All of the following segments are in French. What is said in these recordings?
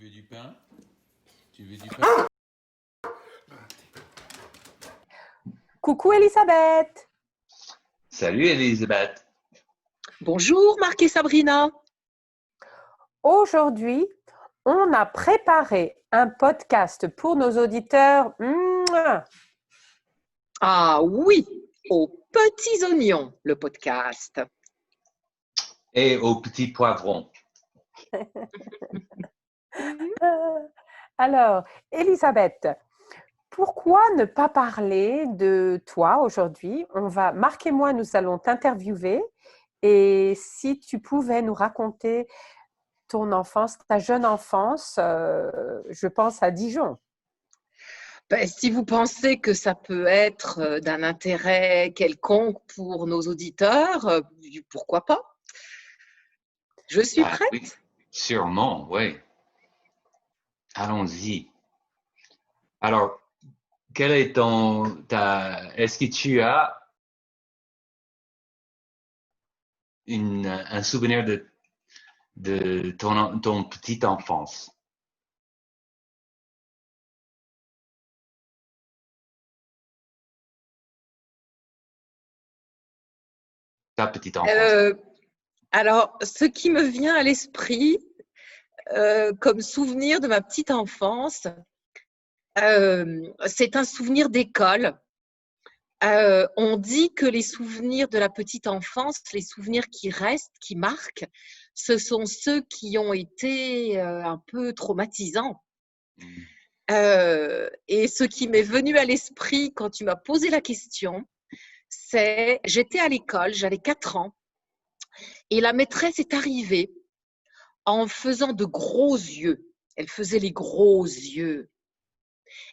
veux du pain? Tu veux du pain? Coucou Elisabeth. Salut Elisabeth. Bonjour Marc et Sabrina. Aujourd'hui, on a préparé un podcast pour nos auditeurs. Ah oui, aux petits oignons, le podcast. Et aux petits poivrons. Alors, Elisabeth, pourquoi ne pas parler de toi aujourd'hui? Marc et moi, nous allons t'interviewer. Et si tu pouvais nous raconter ton enfance, ta jeune enfance, je pense à Dijon. Si vous pensez que ça peut être d'un intérêt quelconque pour nos auditeurs, pourquoi pas? Je suis prête. Oui, sûrement, oui. Allons-y. Alors, quel est est-ce que tu as un souvenir de ton petite enfance? Ta petite enfance. Alors, ce qui me vient à l'esprit comme souvenir de ma petite enfance, c'est un souvenir d'école. On dit que les souvenirs de la petite enfance, les souvenirs qui restent, qui marquent, ce sont ceux qui ont été un peu traumatisants. Et ce qui m'est venu à l'esprit quand tu m'as posé la question, c'est j'étais à l'école, j'avais 4 ans, et la maîtresse est arrivée en faisant de gros yeux. Elle faisait les gros yeux.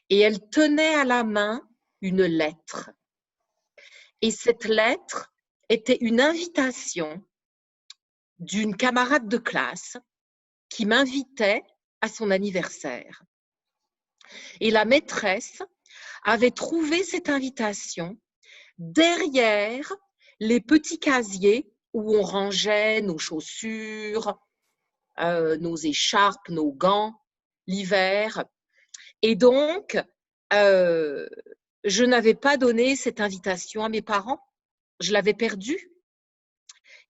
Et elle tenait à la main une lettre. Et cette lettre était une invitation d'une camarade de classe qui m'invitait à son anniversaire. Et la maîtresse avait trouvé cette invitation derrière les petits casiers où on rangeait nos chaussures, nos écharpes, nos gants, l'hiver. Et donc, je n'avais pas donné cette invitation à mes parents. Je l'avais perdue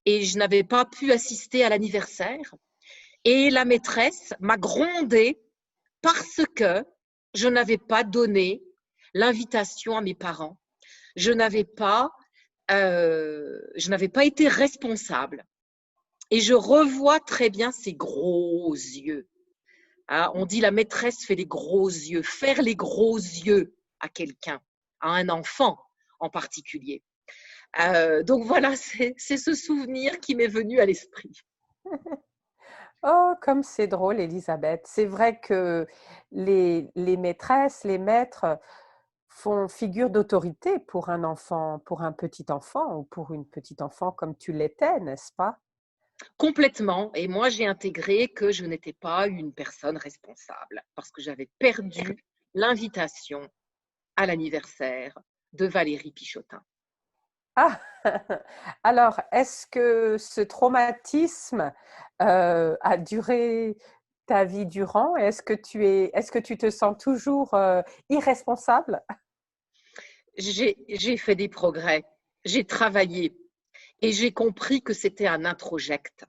et je n'avais pas pu assister à l'anniversaire. Et la maîtresse m'a grondée parce que je n'avais pas donné l'invitation à mes parents. Je n'avais pas été responsable. Et je revois très bien ces gros yeux. Hein, on dit la maîtresse fait les gros yeux. Faire les gros yeux à quelqu'un, à un enfant en particulier. Donc voilà, c'est ce souvenir qui m'est venu à l'esprit. Oh, comme c'est drôle, Elisabeth. C'est vrai que les maîtresses, les maîtres font figure d'autorité pour un enfant, pour un petit enfant ou pour une petite enfant comme tu l'étais, n'est-ce pas? Complètement. Et moi, j'ai intégré que je n'étais pas une personne responsable parce que j'avais perdu l'invitation à l'anniversaire de Valérie Pichotin. Ah, alors, est-ce que ce traumatisme a duré ta vie durant? Est-ce que tu te sens toujours irresponsable? J'ai fait des progrès, j'ai travaillé et j'ai compris que c'était un introject.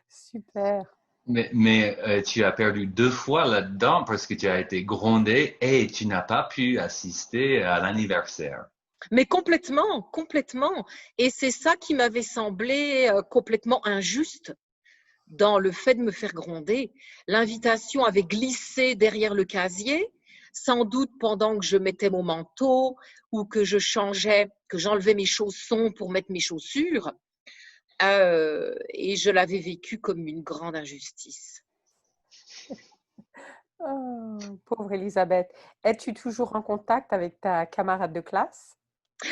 Super. Mais tu as perdu 2 fois là-dedans parce que tu as été grondé et tu n'as pas pu assister à l'anniversaire. Mais complètement, complètement. Et c'est ça qui m'avait semblé complètement injuste dans le fait de me faire gronder. L'invitation avait glissé derrière le casier, sans doute pendant que je mettais mon manteau ou que j'enlevais mes chaussons pour mettre mes chaussures. Et je l'avais vécu comme une grande injustice. Oh, pauvre Elisabeth. Es-tu toujours en contact avec ta camarade de classe?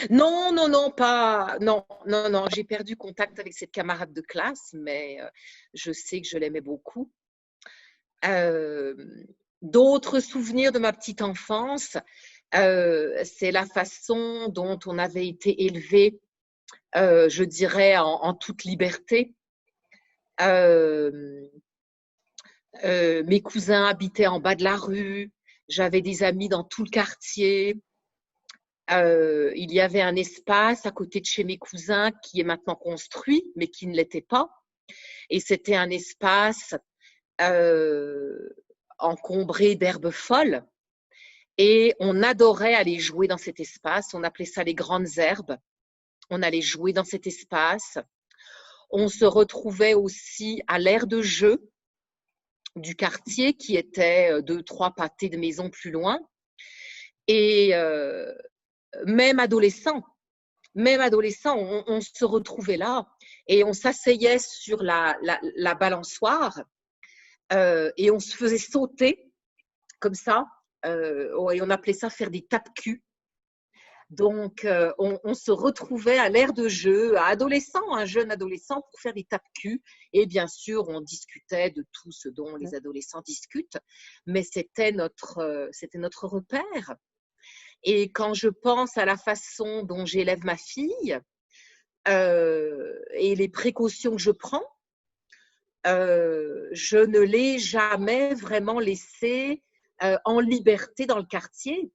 Non, non, non, pas. Non, non, non. J'ai perdu contact avec cette camarade de classe, mais je sais que je l'aimais beaucoup. Euh, D'autres souvenirs de ma petite enfance, c'est la façon dont on avait été élevé, je dirais, en toute liberté. Euh, Mes cousins habitaient en bas de la rue. J'avais des amis dans tout le quartier. Il y avait un espace à côté de chez mes cousins qui est maintenant construit, mais qui ne l'était pas. Et c'était un espace euh, encombré d'herbes folles. Et on adorait aller jouer dans cet espace. On appelait ça les grandes herbes. On allait jouer dans cet espace. On se retrouvait aussi à l'aire de jeu du quartier qui était 2, 3 pâtés de maisons plus loin. Et même adolescent, on se retrouvait là et on s'asseyait sur la balançoire et on se faisait sauter comme ça. Et on appelait ça faire des tapes-cul. Donc, on se retrouvait à l'aire de jeu, un jeune adolescent, pour faire des tapes-cul. Et bien sûr, on discutait de tout ce dont les adolescents discutent, mais c'était notre repère. Et quand je pense à la façon dont j'élève ma fille et les précautions que je prends, je ne l'ai jamais vraiment laissée en liberté dans le quartier.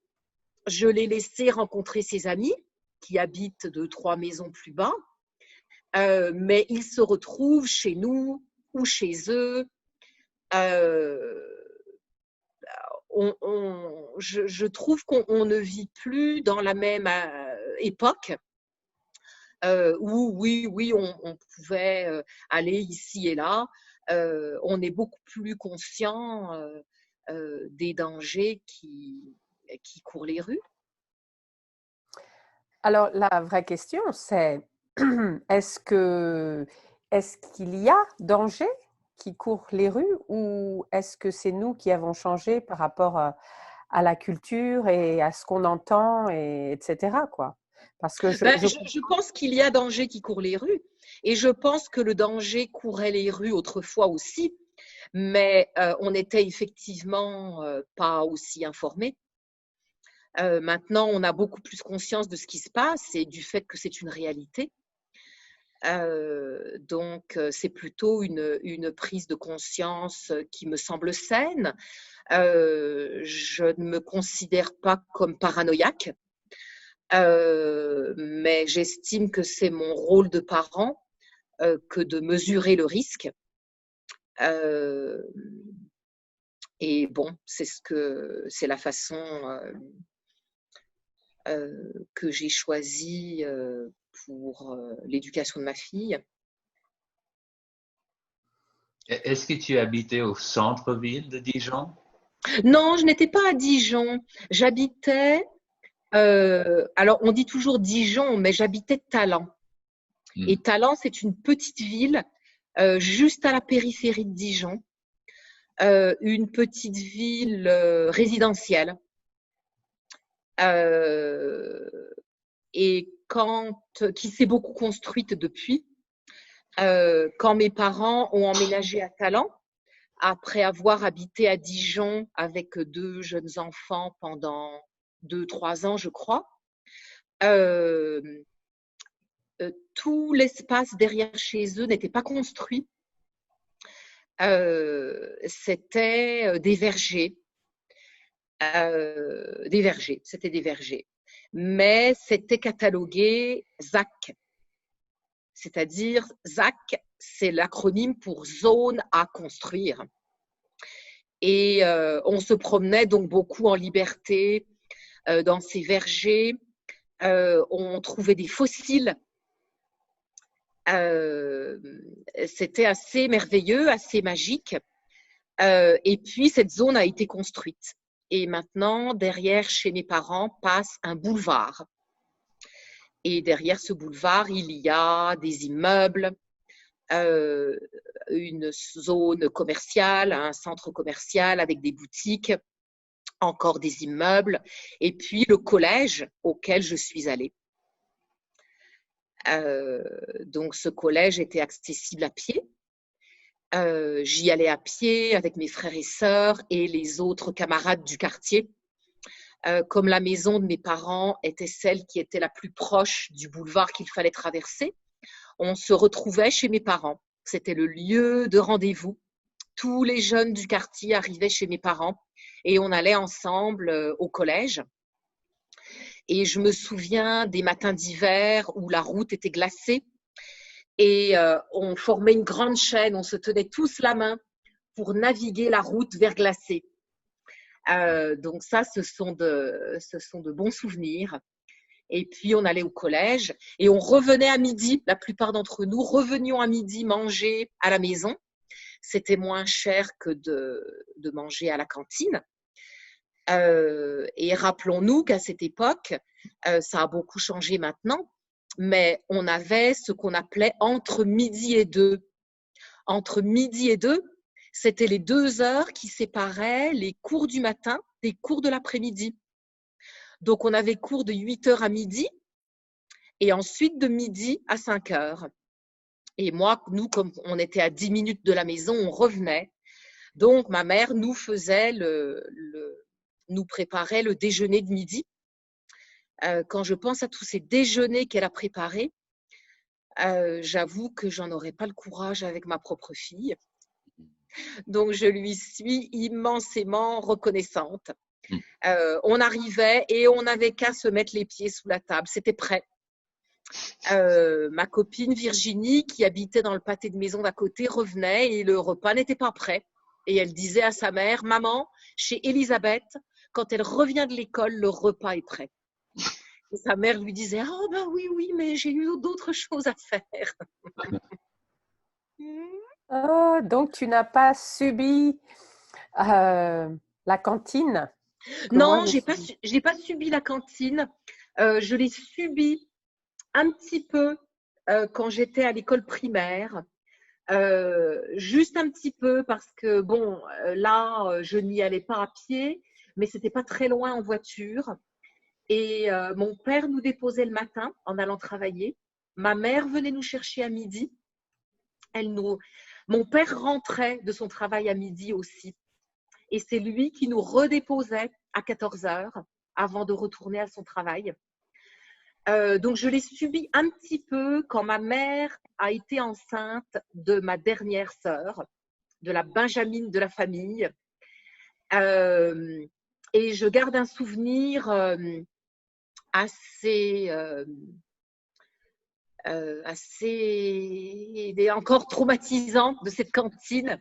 Je l'ai laissée rencontrer ses amis qui habitent 2, 3 maisons plus bas, mais ils se retrouvent chez nous ou chez eux. Je trouve qu'on ne vit plus dans la même époque où, oui, on pouvait aller ici et là. On est beaucoup plus conscient des dangers qui courent les rues. Alors, la vraie question, c'est est-ce qu'il y a danger qui court les rues ou est-ce que c'est nous qui avons changé par rapport à la culture et à ce qu'on entend, etc. quoi. Parce que je pense qu'il y a danger qui court les rues et je pense que le danger courait les rues autrefois aussi, mais on n'était effectivement pas aussi informés. Maintenant, on a beaucoup plus conscience de ce qui se passe et du fait que c'est une réalité. Donc, c'est plutôt une prise de conscience qui me semble saine. Je ne me considère pas comme paranoïaque, mais j'estime que c'est mon rôle de parent que de mesurer le risque. Et bon, c'est la façon que j'ai choisie pour l'éducation de ma fille. Est-ce que tu habitais au centre-ville de Dijon? Non, je n'étais pas à Dijon. J'habitais, alors on dit toujours Dijon, mais j'habitais Talent. Et Talent, c'est une petite ville juste à la périphérie de Dijon, une petite ville résidentielle. Et qui s'est beaucoup construite depuis. Quand mes parents ont emménagé à Talent, après avoir habité à Dijon avec 2 jeunes enfants pendant 2, 3 ans, je crois, tout l'espace derrière chez eux n'était pas construit. C'était des vergers. C'était des vergers. Mais c'était catalogué ZAC. C'est-à-dire, ZAC, c'est l'acronyme pour zone à construire. Et on se promenait donc beaucoup en liberté dans ces vergers. On trouvait des fossiles. C'était assez merveilleux, assez magique. Et puis, cette zone a été construite. Et maintenant, derrière, chez mes parents, passe un boulevard. Et derrière ce boulevard, il y a des immeubles, une zone commerciale, un centre commercial avec des boutiques, encore des immeubles, et puis le collège auquel je suis allée. Donc, ce collège était accessible à pied. J'y allais à pied avec mes frères et sœurs et les autres camarades du quartier. Comme la maison de mes parents était celle qui était la plus proche du boulevard qu'il fallait traverser, on se retrouvait chez mes parents. C'était le lieu de rendez-vous. Tous les jeunes du quartier arrivaient chez mes parents et on allait ensemble au collège. Et je me souviens des matins d'hiver où la route était glacée et on formait une grande chaîne, on se tenait tous la main pour naviguer la route verglacée. Donc ça, ce sont de bons souvenirs. Et puis, on allait au collège et on revenait à midi. La plupart d'entre nous revenions à midi manger à la maison. C'était moins cher que de manger à la cantine. Et rappelons-nous qu'à cette époque, ça a beaucoup changé maintenant, mais on avait ce qu'on appelait entre midi et deux. Entre midi et deux, c'était les 2 heures qui séparaient les cours du matin des cours de l'après-midi. Donc, on avait cours de 8 heures à midi et ensuite de midi à 5 heures. Et moi, nous, comme on était à 10 minutes de la maison, on revenait. Donc, ma mère nous nous préparait le déjeuner de midi. Quand je pense à tous ces déjeuners qu'elle a préparés, j'avoue que j'en aurais pas le courage avec ma propre fille. Donc, je lui suis immensément reconnaissante. On arrivait et on n'avait qu'à se mettre les pieds sous la table. C'était prêt. Ma copine Virginie, qui habitait dans le pâté de maison d'à côté, revenait et le repas n'était pas prêt. Et elle disait à sa mère, « Maman, chez Elisabeth, quand elle revient de l'école, le repas est prêt. » Et sa mère lui disait, « Oh ben oui, oui, mais j'ai eu d'autres choses à faire. » Oh, donc, tu n'as pas subi la cantine? Non, j'ai pas subi la cantine. Je l'ai subi un petit peu quand j'étais à l'école primaire. Juste un petit peu parce que, bon, là, je n'y allais pas à pied, mais c'était pas très loin en voiture. Et mon père nous déposait le matin en allant travailler. Ma mère venait nous chercher à midi. Mon père rentrait de son travail à midi aussi. Et c'est lui qui nous redéposait à 14 heures avant de retourner à son travail. Donc, je l'ai subi un petit peu quand ma mère a été enceinte de ma dernière sœur, de la Benjamine de la famille. Et je garde un souvenir assez encore traumatisant de cette cantine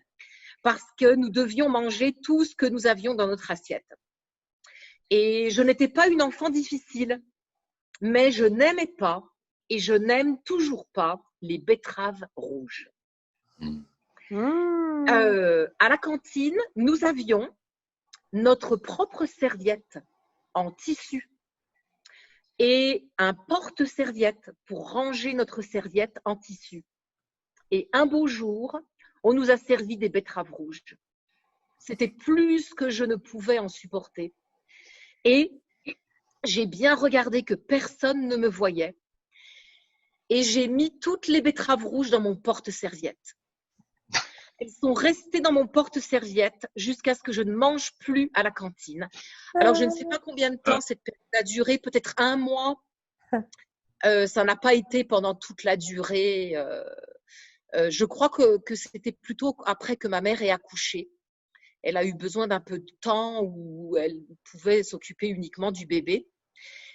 parce que nous devions manger tout ce que nous avions dans notre assiette. Et je n'étais pas une enfant difficile, mais je n'aimais pas et je n'aime toujours pas les betteraves rouges. À la cantine, nous avions notre propre serviette en tissu et un porte-serviette pour ranger notre serviette en tissu. Et un beau jour, on nous a servi des betteraves rouges. C'était plus que je ne pouvais en supporter. Et j'ai bien regardé que personne ne me voyait. Et j'ai mis toutes les betteraves rouges dans mon porte-serviette. Elles sont restées dans mon porte-serviette jusqu'à ce que je ne mange plus à la cantine. Alors, je ne sais pas combien de temps cette période a duré, peut-être 1 mois. Ça n'a pas été pendant toute la durée. Je crois que c'était plutôt après que ma mère ait accouché. Elle a eu besoin d'un peu de temps où elle pouvait s'occuper uniquement du bébé.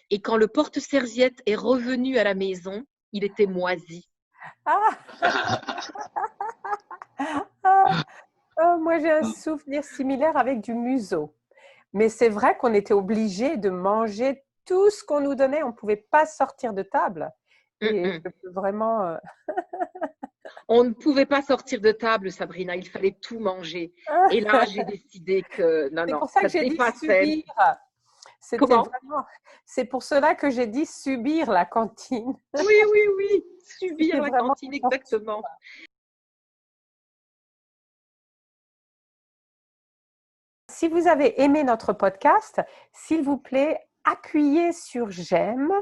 Et quand le porte-serviette est revenu à la maison, il était moisi. Moi, j'ai un souvenir similaire avec du museau. Mais c'est vrai qu'on était obligé de manger tout ce qu'on nous donnait. On ne pouvait pas sortir de table. Et je peux vraiment… On ne pouvait pas sortir de table, Sabrina. Il fallait tout manger. Et là, j'ai décidé que non, c'est pour ça que j'ai dit subir. C'est pour cela que j'ai dit subir la cantine. Oui. Subir la cantine, exactement. Si vous avez aimé notre podcast, s'il vous plaît, appuyez sur j'aime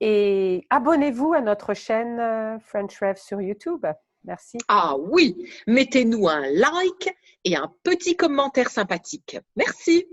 Et abonnez-vous à notre chaîne French Rêve sur YouTube. Merci. Ah oui, mettez-nous un like et un petit commentaire sympathique. Merci.